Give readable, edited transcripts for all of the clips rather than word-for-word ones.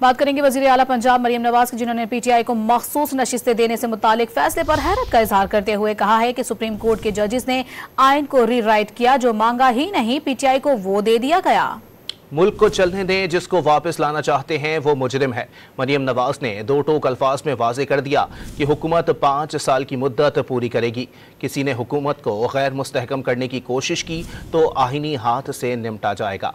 بات کریں گے وزیر اعلیٰ پنجاب مریم نواز کی، جنہوں نے پی ٹی آئی کو مخصوص نشستیں دینے سے متعلق فیصلے پر حیرت کا اظہار کرتے ہوئے کہا ہے کہ سپریم کورٹ کے ججز نے آئین کو ری رائٹ کیا، جو مانگا ہی نہیں پی ٹی آئی کو وہ دے دیا گیا۔ ملک کو چلنے دیں، جس کو واپس لانا چاہتے ہیں وہ مجرم ہے۔ مریم نواز نے دو ٹوک الفاظ میں واضح کر دیا کہ حکومت 5 سال کی مدت پوری کرے گی۔ کسی نے حکومت کو غیر مستحکم کرنے کی کوشش کی تو آئینی ہاتھ سے نمٹا جائے گا۔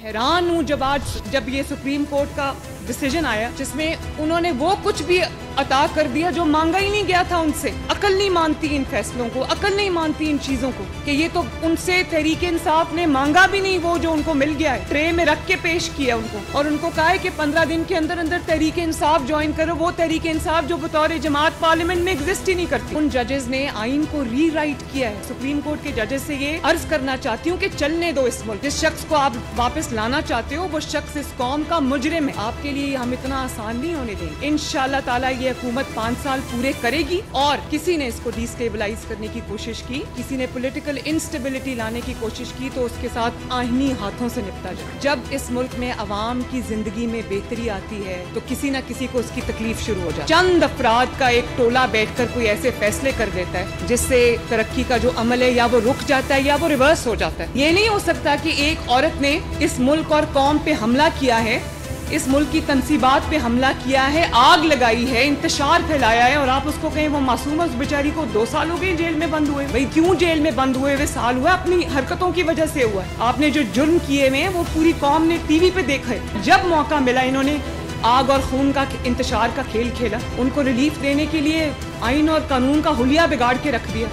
حیران ہوں جب یہ سپریم کورٹ کا ڈیسیجن آیا جس میں انہوں نے وہ کچھ بھی عطا کر دیا جو مانگا ہی نہیں گیا تھا ان سے۔ عقل نہیں مانتی ان فیصلوں کو، عقل نہیں مانتی ان چیزوں کو کہ یہ تو ان سے تحریک انصاف نے مانگا بھی نہیں وہ جو ان کو مل گیا ہے، ٹرے میں رکھ کے پیش کیا ان کو، اور ان کو کہا ہے کہ 15 دن کے اندر اندر تحریک انصاف جوائن کرو، وہ تحریک انصاف جو بطور جماعت پارلیمنٹ میں ایگزسٹ ہی نہیں کرتی۔ ان ججز نے آئین کو ری رائٹ کیا ہے۔ سپریم کورٹ کے ججز سے یہ عرض کرنا چاہتی ہوں کہ چلنے دو اس ملک، جس شخص کو آپ واپس لانا چاہتے ہو وہ شخص اس قوم کا مجرم ہے۔ آپ کے لیے ہم اتنا آسان نہیں ہونے دیں گے۔ انشاءاللہ تعالیٰ یہ حکومت 5 سال پورے کرے گی، اور کسی نے اس کو ڈی سٹیبلائز کرنے کی کوشش کی، کسی نے پولیٹیکل انسٹیبلٹی لانے کی کوشش کی تو اس کے ساتھ آئینی ہاتھوں سے نپٹا جائے۔ جب اس ملک میں عوام کی زندگی میں بہتری آتی ہے تو کسی نہ کسی کو اس کی تکلیف شروع ہو جاتی ہے۔ چند افراد کا ایک ٹولہ بیٹھ کر کوئی ایسے فیصلے کر دیتا ہے جس سے ترقی کا جو عمل ہے یا وہ رک جاتا ہے یا وہ ریورس ہو جاتا ہے۔ یہ نہیں ہو سکتا کہ ایک عورت نے اس ملک اور قوم پہ حملہ کیا ہے، اس ملک کی تنصیبات پہ حملہ کیا ہے، آگ لگائی ہے، انتشار پھیلایا ہے، اور آپ اس کو کہیں وہ معصوم ہے، اس بیچاری کو 2 سال ہو گئے جیل میں بند ہوئے۔ بھئی کیوں جیل میں بند ہوئے سال ہوا؟ اپنی حرکتوں کی وجہ سے ہوا ہے۔ آپ نے جو جرم کیے ہوئے ہیں وہ پوری قوم نے ٹی وی پہ دیکھا ہے۔ جب موقع ملا انہوں نے آگ اور خون کا انتشار کا کھیل کھیلا، ان کو ریلیف دینے کے لیے آئین اور قانون کا حلیہ بگاڑ کے رکھ دیا۔